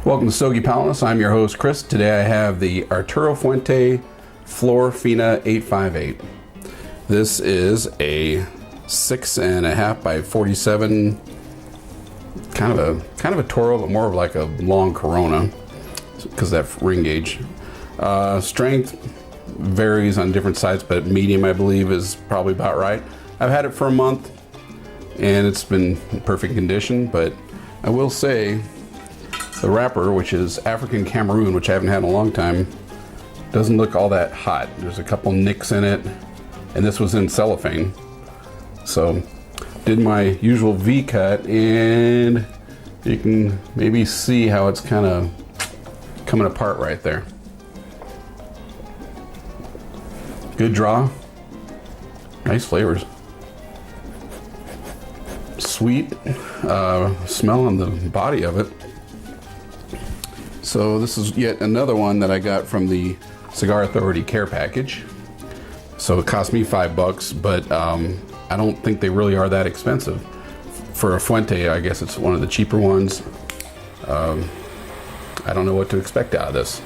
Welcome to Stogie Palace. I'm your host, Chris. Today I have the Arturo Fuente Flor Fina 858. This is a 6.5 by 47, kind of a Toro, but more of like a long Corona, because that ring gauge. Strength varies on different sides, but medium, I believe, is probably about right. I've had it for a month, and it's been in perfect condition, but I will say the wrapper, which is African Cameroon, which I haven't had in a long time, doesn't look all that hot. There's a couple nicks in it, and this was in cellophane. So, did my usual V cut, and you can maybe see how it's kind of coming apart right there. Good draw, nice flavors. Sweet smell on the body of it. So this is yet another one that I got from the Cigar Authority care package. So it cost me $5, but I don't think they really are that expensive. For a Fuente, I guess it's one of the cheaper ones. I don't know what to expect out of this.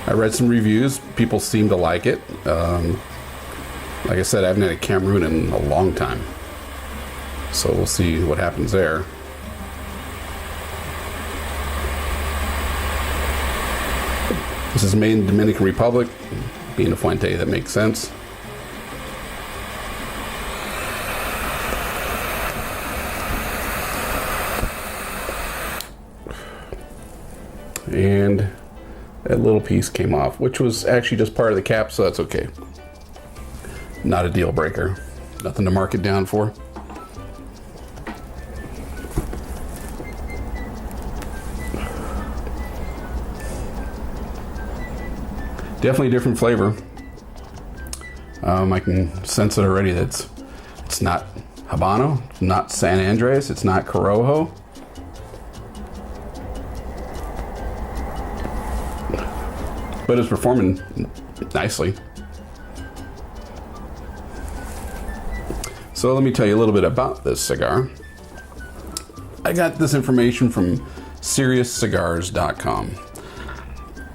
I read some reviews. People seem to like it. Like I said, I haven't had a Cameroon in a long time. So we'll see what happens there. This is made in the Dominican Republic. Being a Fuente, that makes sense. And that little piece came off, which was actually just part of the cap, so that's okay. Not a deal breaker. Nothing to mark it down for. Definitely a different flavor. I can sense it already. That it's not Habano, it's not San Andres, it's not Corojo. But it's performing nicely. So let me tell you a little bit about this cigar. I got this information from SeriousCigars.com.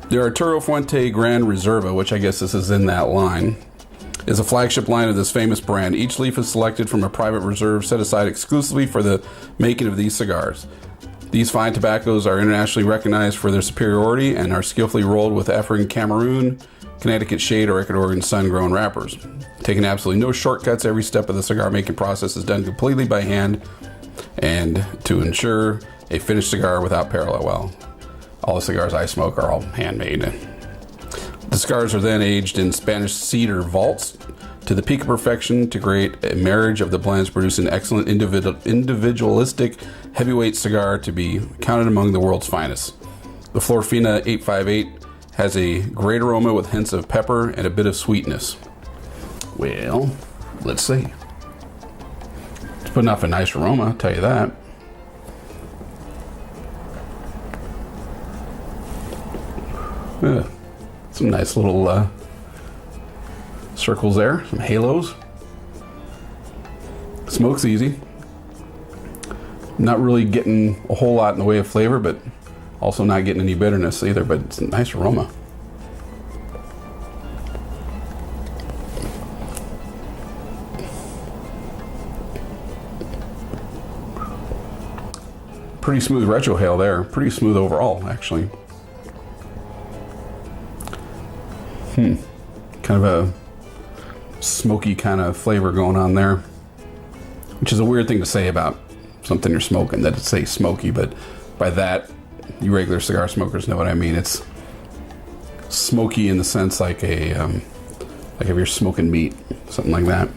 The Arturo Fuente Gran Reserva, which I guess this is in that line, is a flagship line of this famous brand. Each leaf is selected from a private reserve set aside exclusively for the making of these cigars. These fine tobaccos are internationally recognized for their superiority and are skillfully rolled with African Cameroon, Connecticut Shade, or Ecuadorian sun-grown wrappers. Taking absolutely no shortcuts, every step of the cigar making process is done completely by hand and to ensure a finished cigar without parallel. Well, all the cigars I smoke are all handmade. The cigars are then aged in Spanish cedar vaults to the peak of perfection to create a marriage of the blends, producing an excellent individualistic heavyweight cigar to be counted among the world's finest. The Flor Fina 858 has a great aroma with hints of pepper and a bit of sweetness. Well, let's see. It's putting off a nice aroma, I'll tell you that. Some nice little circles there, some halos. Smoke's easy. Not really getting a whole lot in the way of flavor, but also not getting any bitterness either, but it's a nice aroma. Pretty smooth retrohale there. Pretty smooth overall, actually. Kind of a smoky kind of flavor going on there, which is a weird thing to say about something you're smoking, that it say smoky, but by that, you regular cigar smokers know what I mean. It's smoky in the sense like a like if you're smoking meat, something like that.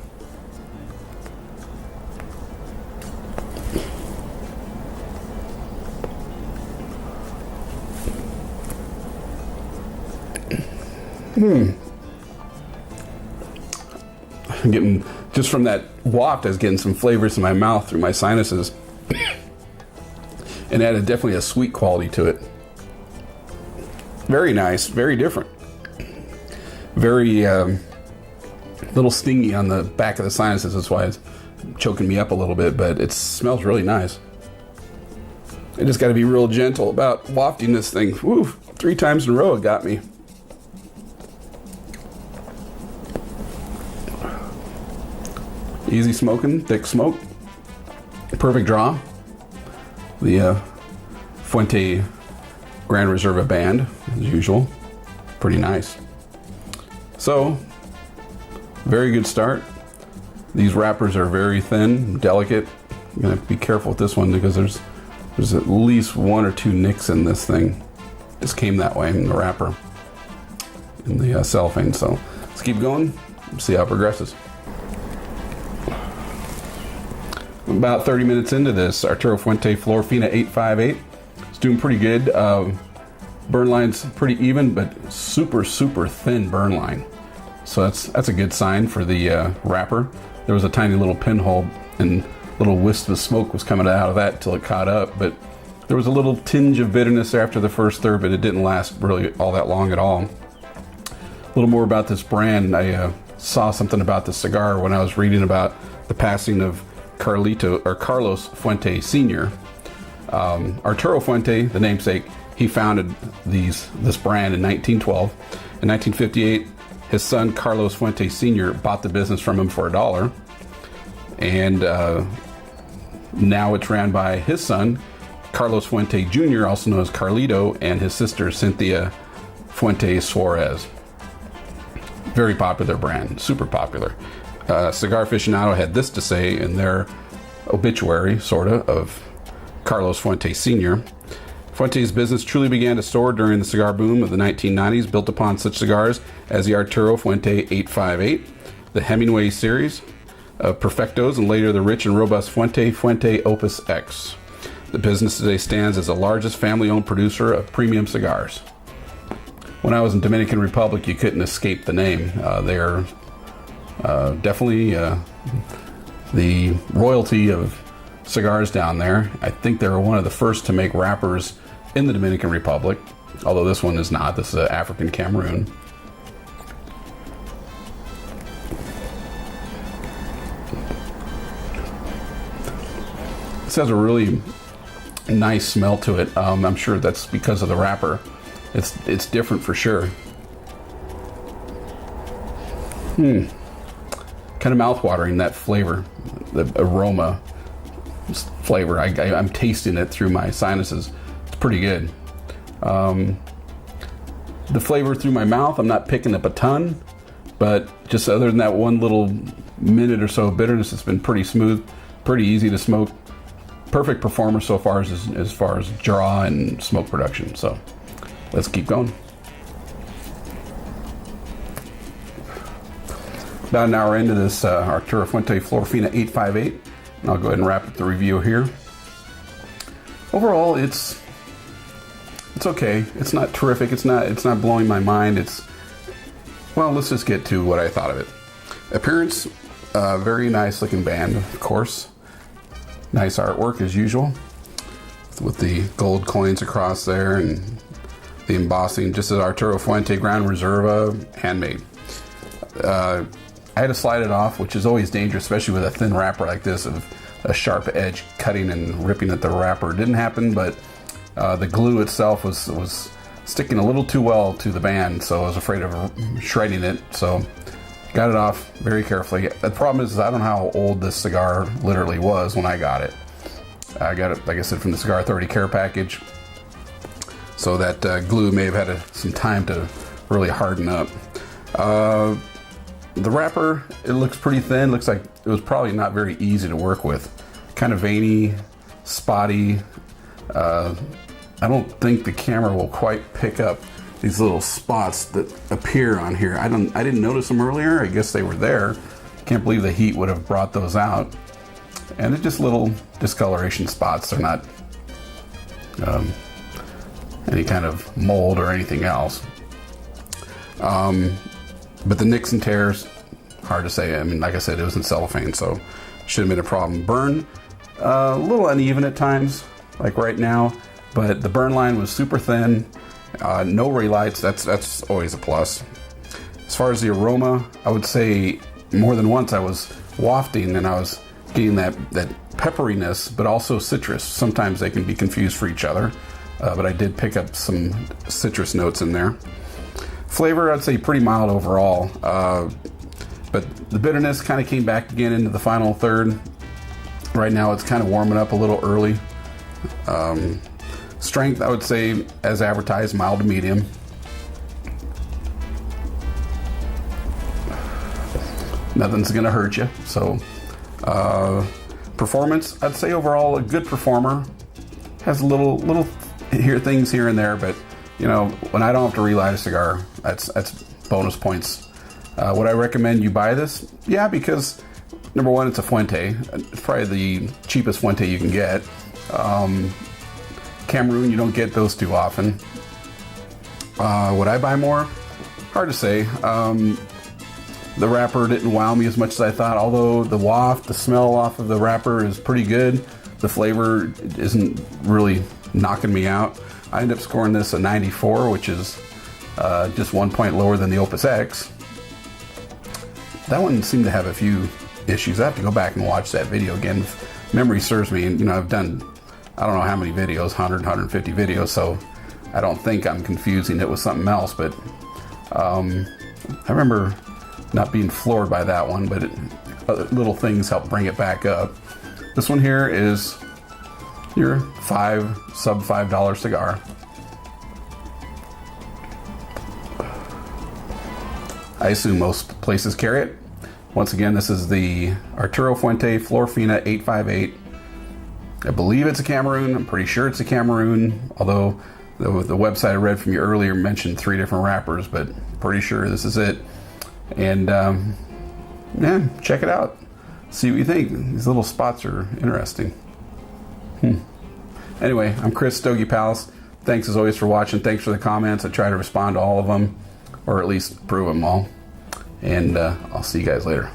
I'm getting, just from that waft, I was getting some flavors in my mouth through my sinuses. And added definitely a sweet quality to it. Very nice, very different. Very little stingy on the back of the sinuses, that's why it's choking me up a little bit, but it smells really nice. I just got to be real gentle about wafting this thing. Woo, 3 times in a row it got me. Easy smoking, thick smoke. Perfect draw. The Fuente Gran Reserva band, as usual. Pretty nice. So, very good start. These wrappers are very thin, delicate. I'm gonna be careful with this one because there's at least 1 or 2 nicks in this thing. Just came that way in the wrapper, in the cellophane. So let's keep going, see how it progresses. About 30 minutes into this, Arturo Fuente Flor Fina 858. It's doing pretty good. Burn line's pretty even, but super thin burn line. So that's a good sign for the wrapper. There was a tiny little pinhole and little wisp of smoke was coming out of that until it caught up, but there was a little tinge of bitterness after the first third, but it didn't last really all that long at all. A little more about this brand. I saw something about the cigar when I was reading about the passing of Carlos Fuente Sr. Arturo Fuente, the namesake, he founded this brand in 1912. In 1958, his son Carlos Fuente Sr. bought the business from him for $1, and now it's ran by his son Carlos Fuente Jr., also known as Carlito, and his sister Cynthia Fuente Suarez. Very popular brand, super popular. Cigar Aficionado had this to say in their obituary, of Carlos Fuente Sr. Fuente's business truly began to soar during the cigar boom of the 1990s, built upon such cigars as the Arturo Fuente 858, the Hemingway series of Perfectos, and later the rich and robust Fuente Opus X. The business today stands as the largest family-owned producer of premium cigars. When I was in Dominican Republic, you couldn't escape the name. They're definitely the royalty of cigars down there. I think they were one of the first to make wrappers in the Dominican Republic, although this one is not. This is African Cameroon. This has a really nice smell to it. I'm sure that's because of the wrapper. It's different for sure. Kind of mouth-watering, that flavor, the aroma flavor. I'm tasting it through my sinuses. It's pretty good. The flavor through my mouth, I'm not picking up a ton, but just other than that one little minute or so of bitterness, it's been pretty smooth, pretty easy to smoke. Perfect performer so far as far as draw and smoke production. So let's keep going. About an hour into this Arturo Fuente Flor Fina 858, and I'll go ahead and wrap up the review here. Overall, it's okay. It's not terrific. It's not blowing my mind. Well, let's just get to what I thought of it. Appearance, very nice looking band, of course. Nice artwork as usual, with the gold coins across there and the embossing, just as Arturo Fuente Gran Reserva, handmade. I had to slide it off, which is always dangerous, especially with a thin wrapper like this, of a sharp edge cutting and ripping at the wrapper. It didn't happen, but the glue itself was sticking a little too well to the band, so I was afraid of shredding it. So got it off very carefully. The problem is I don't know how old this cigar literally was when I got it. I got it, like I said, from the Cigar Authority care package, so that glue may have had some time to really harden up. The wrapper, it looks pretty thin. Looks like it was probably not very easy to work with. Kind of veiny, spotty. I don't think the camera will quite pick up these little spots that appear on here. I didn't notice them earlier. I guess they were there. Can't believe the heat would have brought those out. And it's just little discoloration spots. They're not any kind of mold or anything else. But the nicks and tears, hard to say. I mean, like I said, it was in cellophane, so shouldn't have been a problem. Burn, a little uneven at times, like right now, but the burn line was super thin. No relights, that's always a plus. As far as the aroma, I would say more than once I was wafting and I was getting that pepperiness, but also citrus. Sometimes they can be confused for each other, but I did pick up some citrus notes in there. Flavor, I'd say pretty mild overall, but the bitterness kind of came back again into the final third. Right now it's kind of warming up a little early. Strength, I would say, as advertised, mild to medium. Nothing's gonna hurt you. So performance, I'd say overall a good performer. Has little things here and there, but you know, when I don't have to relight a cigar, that's bonus points. Would I recommend you buy this? Yeah, because number one, it's a Fuente. It's probably the cheapest Fuente you can get. Cameroon, you don't get those too often. Would I buy more? Hard to say. The wrapper didn't wow me as much as I thought, although the waft, the smell off of the wrapper is pretty good. The flavor isn't really knocking me out. I ended up scoring this a 94, which is just 1 point lower than the Opus X. That one seemed to have a few issues. I have to go back and watch that video again. If memory serves me, and you know, I've done, I don't know how many videos, 100, 150 videos, so I don't think I'm confusing it with something else, but I remember not being floored by that one, but little things help bring it back up. This one here is your sub $5 cigar. I assume most places carry it. Once again, this is the Arturo Fuente Flor Fina 858. I believe it's a Cameroon. I'm pretty sure it's a Cameroon, although the website I read from you earlier mentioned 3 different wrappers, but pretty sure this is it. And yeah, check it out. See what you think. These little spots are interesting. Anyway, I'm Chris, Stogie Palace. Thanks as always for watching. Thanks for the comments. I try to respond to all of them, or at least approve them all. And I'll see you guys later.